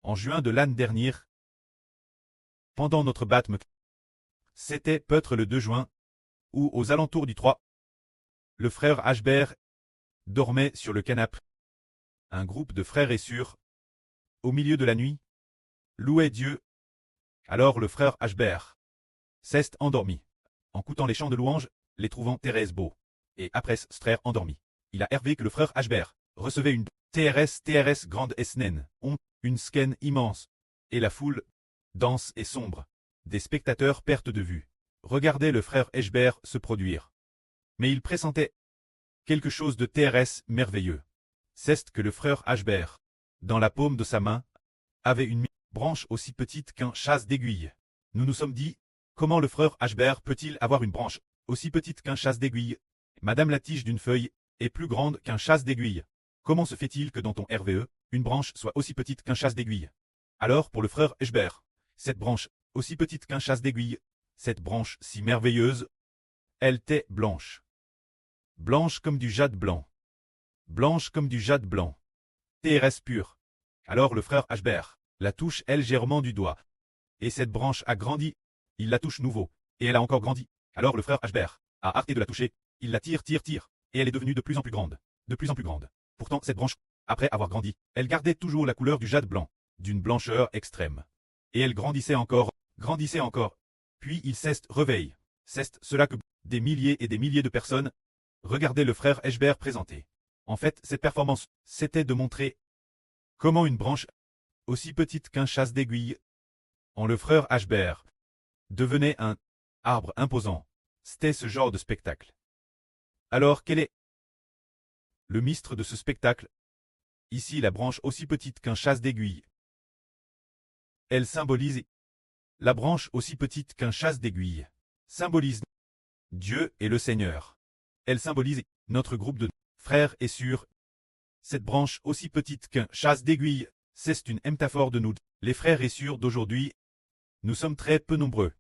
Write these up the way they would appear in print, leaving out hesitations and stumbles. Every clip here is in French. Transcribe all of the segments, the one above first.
En juin de l'année dernière, pendant notre batme, c'était peut-être le 2 juin, ou aux alentours du 3, le frère Ashbert dormait sur le canapé. Un groupe de frères et sœurs, au milieu de la nuit, louait Dieu. Alors le frère Ashbert s'est endormi, en écoutant les chants de louange, les trouvant Thérèse beaux. Et après s'être endormi, il a hervé que le frère Ashbert recevait une TRS grande SNN, une sken immense, et la foule, dense et sombre, des spectateurs perte de vue, regardait le frère Ashbert se produire. Mais il pressentait quelque chose de TRS merveilleux. C'est que le frère Ashbert, dans la paume de sa main, avait une branche aussi petite qu'un chasse d'aiguille. Nous nous sommes dit, comment le frère Ashbert peut-il avoir une branche aussi petite qu'un chasse d'aiguille? Madame, la tige d'une feuille est plus grande qu'un chasse d'aiguille. Comment se fait-il que dans ton RVE, une branche soit aussi petite qu'un chasse d'aiguille? Alors pour le frère Ashbert, cette branche, aussi petite qu'un chasse d'aiguille, cette branche si merveilleuse, elle était blanche. Blanche comme du jade blanc. Blanche comme du jade blanc. TRS pure. Alors le frère Ashbert la touche légèrement du doigt. Et cette branche a grandi. Il la touche nouveau. Et elle a encore grandi. Alors le frère Ashbert a arrêté de la toucher. Il la tire. Et elle est devenue de plus en plus grande. De plus en plus grande. Pourtant cette branche, après avoir grandi, elle gardait toujours la couleur du jade blanc. D'une blancheur extrême. Et elle grandissait encore. Puis il s'est réveillé. C'est cela que des milliers et des milliers de personnes regardaient le frère Ashbert présenter. En fait, cette performance, c'était de montrer comment une branche, aussi petite qu'un chasse d'aiguille, en le frère Ashbert, devenait un arbre imposant. C'était ce genre de spectacle. Alors quel est le mystère de ce spectacle? Ici la branche aussi petite qu'un chasse d'aiguille. Elle symbolise la branche aussi petite qu'un chasse d'aiguille. Symbolise Dieu et le Seigneur. Elle symbolise notre groupe de frères et sœurs. Cette branche aussi petite qu'un chasse d'aiguille, c'est une métaphore de nous, les frères et sœurs d'aujourd'hui. Nous sommes très peu nombreux.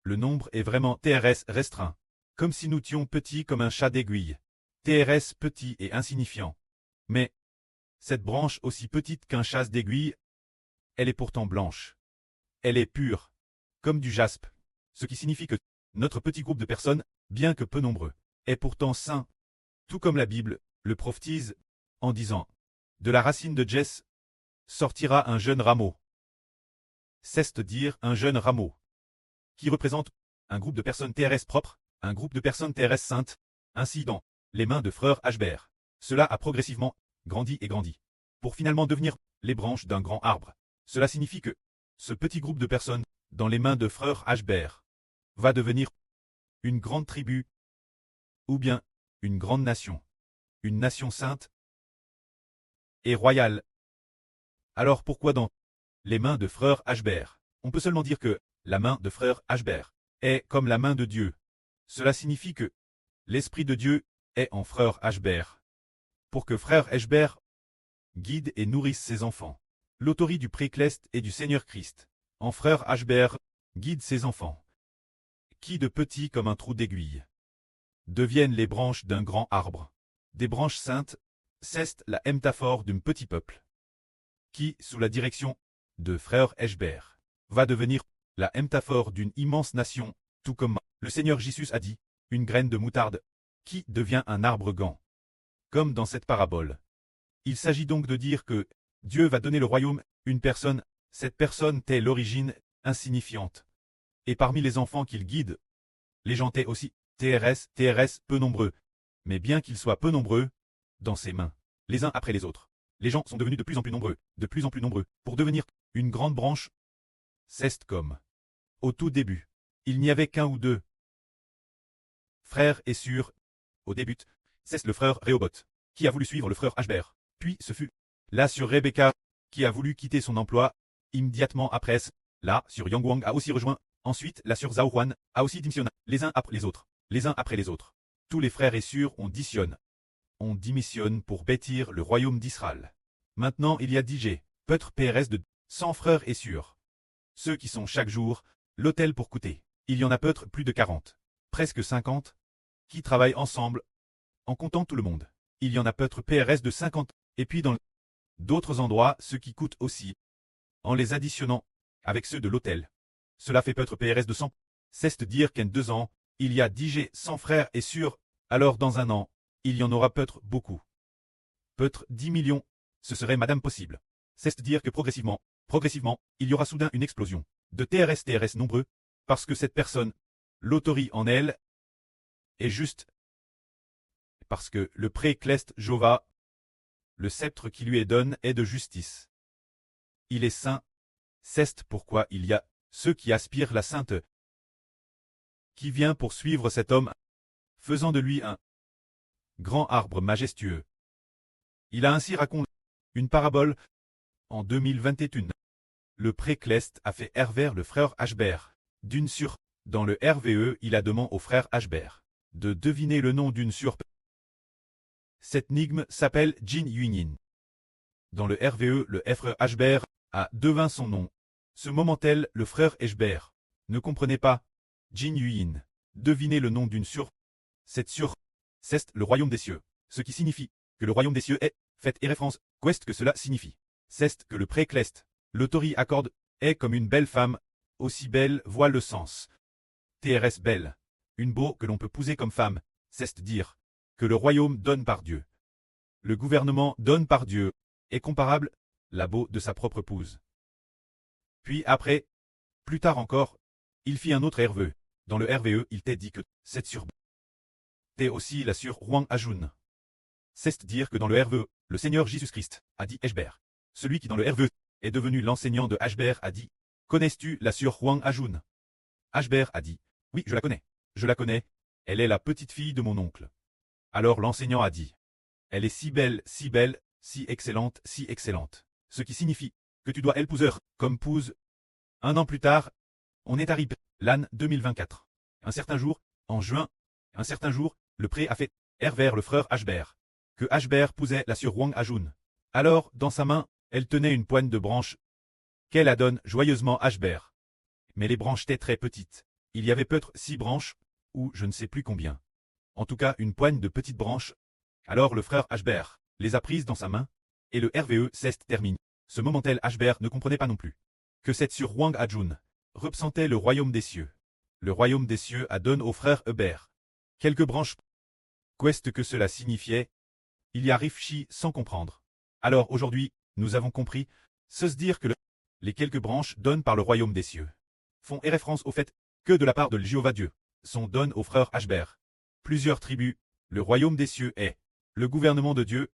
Le nombre est vraiment TRS restreint. Comme si nous étions petits comme un chat d'aiguille. TRS petit et insignifiant. Mais, cette branche aussi petite qu'un chasse d'aiguille, elle est pourtant blanche. Elle est pure, comme du jaspe. Ce qui signifie que notre petit groupe de personnes, bien que peu nombreux, est pourtant saint. Tout comme la Bible le prophétise, en disant « De la racine de Jesse sortira un jeune rameau ». C'est-à-dire un jeune rameau, qui représente un groupe de personnes TRS propres, un groupe de personnes TRS saintes, ainsi dans les mains de frère Ashbert. Cela a progressivement grandi et grandi, pour finalement devenir les branches d'un grand arbre. Cela signifie que ce petit groupe de personnes, dans les mains de frère Ashbert, va devenir une grande tribu, ou bien une grande nation, une nation sainte et royale. Alors pourquoi dans les mains de frère Ashbert? On peut seulement dire que la main de frère Ashbert est comme la main de Dieu. Cela signifie que l'Esprit de Dieu est en frère Ashbert, pour que frère Ashbert guide et nourrisse ses enfants. L'autorité du Précleste et du Seigneur Christ, en frère Ashbert, guide ses enfants, qui de petits comme un trou d'aiguille, deviennent les branches d'un grand arbre. Des branches saintes, c'est la métaphore d'un petit peuple, qui, sous la direction de frère Ashbert, va devenir la métaphore d'une immense nation, tout comme le Seigneur Jésus a dit, une graine de moutarde, qui devient un arbre grand. Comme dans cette parabole. Il s'agit donc de dire que Dieu va donner le royaume, une personne, cette personne est l'origine insignifiante. Et parmi les enfants qu'il guide, les gens étaient aussi TRS peu nombreux. Mais bien qu'ils soient peu nombreux, dans ses mains, les uns après les autres, les gens sont devenus de plus en plus nombreux, pour devenir une grande branche. C'est comme au tout début, il n'y avait qu'un ou deux frères et sœurs. Au début, c'est le frère Rehoboth, qui a voulu suivre le frère Ashbert. Puis ce fut la sœur Rebecca, qui a voulu quitter son emploi. Immédiatement après, la sœur Yangwang a aussi rejoint. Ensuite, la sœur Zhao Huan a aussi démissionné, les uns après les autres. Tous les frères et sœurs on démissionne pour bâtir le royaume d'Israël. Maintenant il y a peut-être PRS de 100 frères et sœurs. Ceux qui sont chaque jour, l'hôtel pour coûter. Il y en a peut-être plus de 40, presque 50, qui travaillent ensemble, en comptant tout le monde. Il y en a peut-être PRS de 50, et puis dans d'autres endroits, ceux qui coûtent aussi, en les additionnant avec ceux de l'autel. Cela fait peut-être PRS 200. C'est-à-dire qu'en 2 ans, il y a 10 100 frères et sœurs, alors dans un an, il y en aura peut-être beaucoup. Peut-être 10 millions, ce serait madame possible. C'est-à-dire que progressivement, il y aura soudain une explosion de TRS nombreux, parce que cette personne, l'autorité en elle, est juste, parce que le pré-clest Jova, le sceptre qui lui est donné est de justice. Il est saint, c'est pourquoi il y a ceux qui aspirent la sainteté, qui vient pour suivre cet homme, faisant de lui un grand arbre majestueux. Il a ainsi raconté une parabole en 2021. Le pré-clest a fait erver le frère Hbert d'une sur. Dans le RVE, il a demandé au frère Hbert de deviner le nom d'une sur. Cette énigme s'appelle Jin Yunin. Dans le RVE, le frère Hbert a devint son nom. Ce moment-tel, le frère Hbert ne comprenait pas. Jin Yuyin. Devinez le nom d'une sur. Cette sur, c'est le royaume des cieux. Ce qui signifie que le royaume des cieux est, fait et référence, qu'est-ce que cela signifie. C'est que le pré-clest, l'autorité accorde, est comme une belle femme, aussi belle voit le sens. TRS belle. Une beau que l'on peut épouser comme femme, c'est dire que le royaume donne par Dieu. Le gouvernement donne par Dieu, est comparable, la beau de sa propre épouse. Puis après, plus tard encore, il fit un autre RVE. Dans le RVE, il t'est dit que cette sur t'es aussi la sur Huang Ajun. C'est dire que dans le RVE, le Seigneur Jésus-Christ a dit Hbert. Celui qui dans le RVE est devenu l'enseignant de Hbert a dit connais-tu la sur Huang Ajun? Hbert a dit oui, je la connais. Je la connais. Elle est la petite fille de mon oncle. Alors l'enseignant a dit elle est si belle, si excellente, si excellente. Ce qui signifie que tu dois épouser comme épouse. Un an plus tard, on est arrivé, l'an 2024. Un certain jour, en juin, le pré a fait vers le frère Hbert, que Hbert épousait la sur Huang Ajun. Alors, dans sa main, elle tenait une poigne de branches, qu'elle adonne joyeusement Hbert. Mais les branches étaient très petites. Il y avait peut-être 6 branches, ou je ne sais plus combien. En tout cas, une poigne de petites branches. Alors le frère Hbert les a prises dans sa main, et le RVE s'est terminé. Ce moment-tel Hbert ne comprenait pas non plus que cette sur Huang Ajun représentait le royaume des cieux. Le royaume des cieux a donné au frère Hbert quelques branches. Qu'est-ce que cela signifiait? Il y a réfléchi sans comprendre. Alors aujourd'hui, nous avons compris, se dire que les quelques branches données par le royaume des cieux font référence au fait que de la part de Jéhovah Dieu sont données au frère Hbert plusieurs tribus, le royaume des cieux est le gouvernement de Dieu,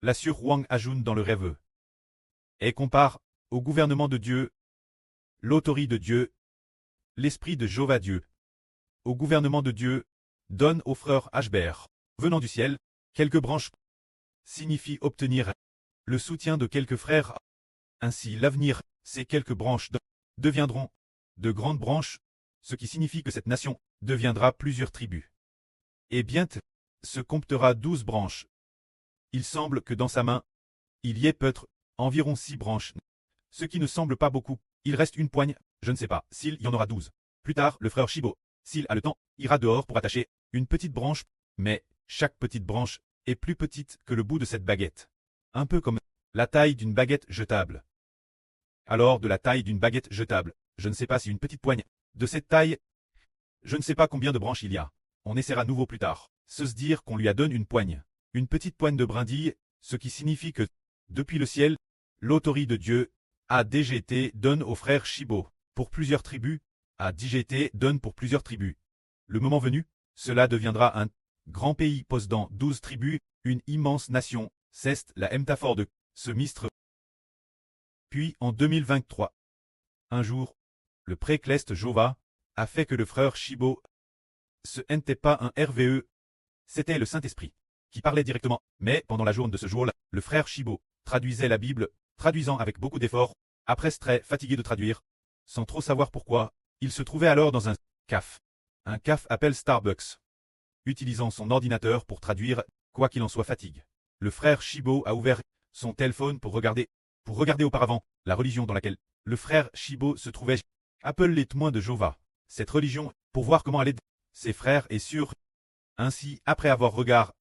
la sur Huang Ajun dans le rêve. Et compare au gouvernement de Dieu, l'autorité de Dieu, l'esprit de Jéhovah Dieu. Au gouvernement de Dieu, donne au frère Hbert, venant du ciel, quelques branches, signifie obtenir le soutien de quelques frères. Ainsi l'avenir, ces quelques branches deviendront de grandes branches, ce qui signifie que cette nation deviendra plusieurs tribus. Et bientôt, se comptera 12 branches. Il semble que dans sa main, il y ait peut-être environ 6 branches, ce qui ne semble pas beaucoup. Il reste une poigne, je ne sais pas s'il y en aura 12. Plus tard, le frère Shibo, s'il a le temps, ira dehors pour attacher une petite branche, mais chaque petite branche est plus petite que le bout de cette baguette. Un peu comme la taille d'une baguette jetable. Alors de la taille d'une baguette jetable, je ne sais pas si une petite poigne de cette taille, je ne sais pas combien de branches il y a. On essaiera nouveau plus tard. Se dire qu'on lui a donné une petite poigne de brindilles, ce qui signifie que, depuis le ciel, l'autorité de Dieu, ADGT donne au frère Shibo, pour plusieurs tribus, ADGT donne pour plusieurs tribus. Le moment venu, cela deviendra un grand pays possédant 12 tribus, une immense nation, c'est la métaphore de ce mistre. Puis en 2023, un jour, le pré-clest Jova a fait que le frère Shibo ce n'était pas un RVE, c'était le Saint-Esprit qui parlait directement. Mais pendant la journée de ce jour-là, le frère Shibo traduisait la Bible, traduisant avec beaucoup d'efforts. Après très fatigué de traduire, sans trop savoir pourquoi, il se trouvait alors dans un caf. Un caf appelle Starbucks. Utilisant son ordinateur pour traduire, quoi qu'il en soit fatigue. Le frère Shibo a ouvert son téléphone pour regarder auparavant la religion dans laquelle le frère Shibo se trouvait. Appelle les témoins de Jéhovah. Cette religion, pour voir comment elle aide ses frères et sœurs. Ainsi, après avoir regardé,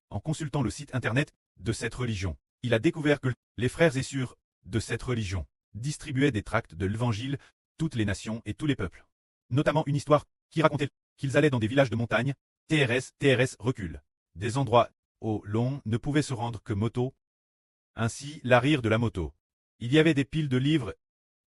en consultant le site internet de cette religion, il a découvert que les frères et sœurs de cette religion distribuait des tracts de l'Évangile, toutes les nations et tous les peuples. Notamment une histoire qui racontait qu'ils allaient dans des villages de montagne, TRS recule. Des endroits où l'on ne pouvait se rendre que moto. Ainsi, l'arrière de la moto. Il y avait des piles de livres,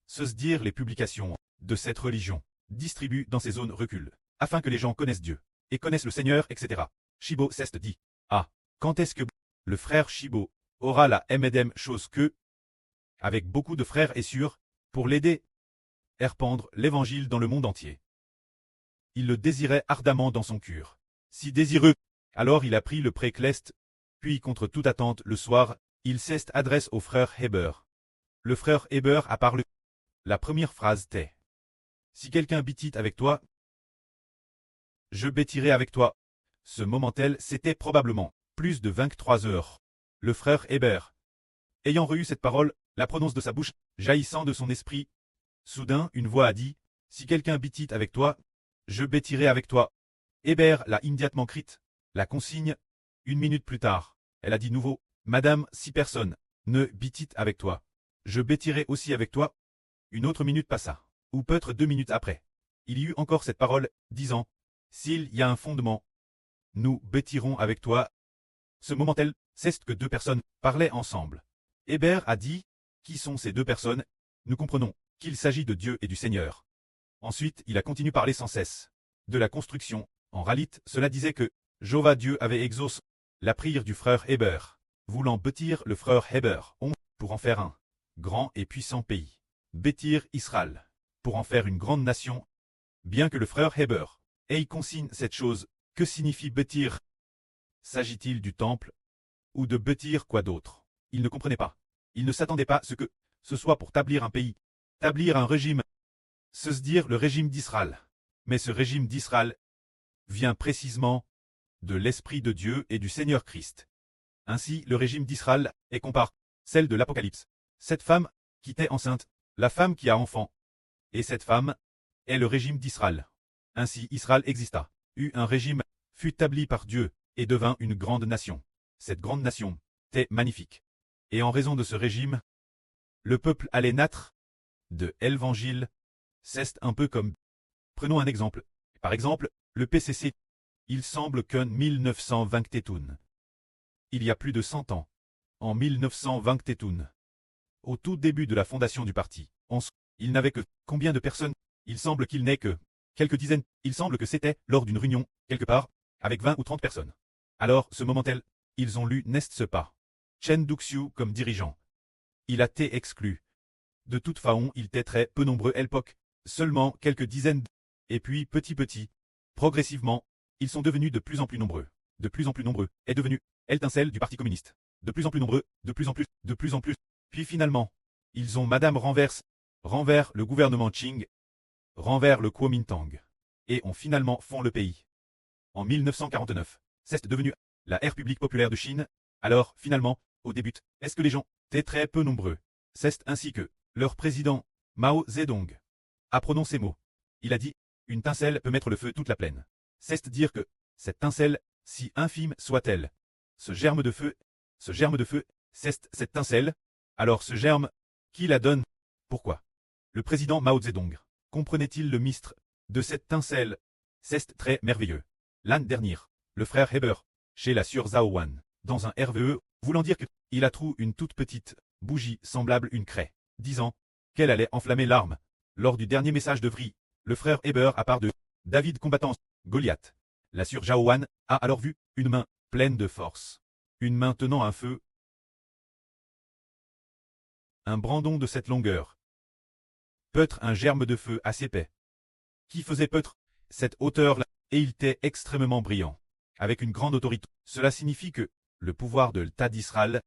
se dire les publications de cette religion, distribuent dans ces zones recul, afin que les gens connaissent Dieu, et connaissent le Seigneur, etc. Shibo Ceste dit, ah, quand est-ce que le frère Shibo aura la MDM chose que, avec beaucoup de frères et sœurs, pour l'aider à répandre l'évangile dans le monde entier. Il le désirait ardemment dans son cœur. Si désireux, alors il a pris le précleste, puis contre toute attente le soir, il s'est adresse au frère Heber. Le frère Heber a parlé. La première phrase était « Si quelqu'un bêtit avec toi, je bêtirai avec toi ». Ce moment-tel, c'était probablement plus de 23 heures. Le frère Heber, ayant reçu cette parole, la prononce de sa bouche, jaillissant de son esprit. Soudain, une voix a dit « Si quelqu'un bêtit avec toi, je bêtirai avec toi ». Heber l'a immédiatement crite. La consigne, 1 minute plus tard, elle a dit nouveau « Madame, si personne ne bêtit avec toi, je bêtirai aussi avec toi ». Une autre minute passa, ou peut-être 2 minutes après. Il y eut encore cette parole, disant « S'il y a un fondement, nous bêtirons avec toi ». Ce moment-tel, c'est que 2 personnes parlaient ensemble. Heber a dit « Qui sont ces 2 personnes ?» Nous comprenons qu'il s'agit de Dieu et du Seigneur. Ensuite, il a continué parler sans cesse de la construction. En ralite, cela disait que Jéhovah Dieu avait exaucé la prière du frère Heber, voulant bâtir le frère Heber pour en faire un grand et puissant pays. Bâtir Israël, pour en faire une grande nation. Bien que le frère Heber ait consigne cette chose, que signifie bâtir? S'agit-il du temple ou de bâtir quoi d'autre? Il ne comprenait pas. Il ne s'attendait pas à ce que ce soit pour établir un pays, établir un régime, se dire le régime d'Israël. Mais ce régime d'Israël vient précisément de l'Esprit de Dieu et du Seigneur Christ. Ainsi, le régime d'Israël est compare celle de l'Apocalypse. Cette femme qui était enceinte, la femme qui a enfant, et cette femme est le régime d'Israël. Ainsi Israël exista, eut un régime, fut établi par Dieu, et devint une grande nation. Cette grande nation était magnifique. Et en raison de ce régime, le peuple allait naître de l'Évangile. C'est un peu comme... Prenons un exemple. Par exemple, le PCC. Il semble qu'en 1921, il y a plus de 100 ans, en 1921, au tout début de la fondation du parti, il n'avait que combien de personnes? Il semble qu'il n'ait que quelques dizaines. Il semble que c'était lors d'une réunion, quelque part, avec 20 ou 30 personnes. Alors, ce moment-tel, ils ont lu N'est-ce pas Chen Duxiu comme dirigeant. Il a été exclu. De toute façon, il était très peu nombreux à l'époque, seulement quelques dizaines. Et puis, petit, progressivement, ils sont devenus de plus en plus nombreux. De plus en plus nombreux, est devenu l'étincelle du Parti communiste. De plus en plus nombreux, de plus en plus. Puis finalement, ils ont Madame renverse le gouvernement Qing, renverse le Kuomintang, et ont finalement fond le pays. En 1949, c'est devenu la République populaire de Chine. Alors, finalement, au début, est-ce que les gens étaient très peu nombreux? C'est ainsi que leur président, Mao Zedong, a prononcé ces mots. Il a dit, une étincelle peut mettre le feu toute la plaine. C'est dire que cette étincelle, si infime soit-elle, ce germe de feu, c'est cette étincelle. Alors ce germe, qui la donne? Pourquoi? Le président Mao Zedong comprenait-il le mystère de cette étincelle? C'est très merveilleux. L'année dernière, le frère Heber, chez la sœur Zhao Wan, dans un RVE, voulant dire qu'il a trouvé une toute petite bougie semblable une craie, disant qu'elle allait enflammer l'arme. Lors du dernier message de Vri, le frère Heber a part de David combattant Goliath. La sœur Zhao Wan a alors vu une main pleine de force. Une main tenant un feu. Un brandon de cette longueur. Peut-être un germe de feu assez épais. Qui faisait peut-être cette hauteur-là, et il était extrêmement brillant. Avec une grande autorité. Cela signifie que le pouvoir de l'État d'Israël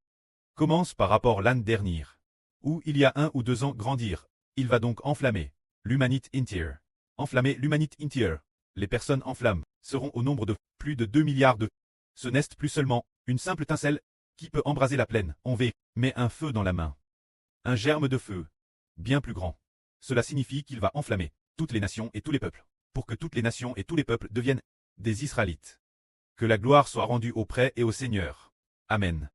commence par rapport l'année dernière, où il y a 1 ou 2 ans grandir. Il va donc enflammer l'humanité entière. Enflammer l'humanité entière. Les personnes en flammes seront au nombre de plus de 2 milliards de. Ce n'est plus seulement une simple étincelle qui peut embraser la plaine, mais un feu dans la main. Un germe de feu, bien plus grand. Cela signifie qu'il va enflammer toutes les nations et tous les peuples, pour que toutes les nations et tous les peuples deviennent des Israélites. Que la gloire soit rendue auprès et au Seigneur. Amen.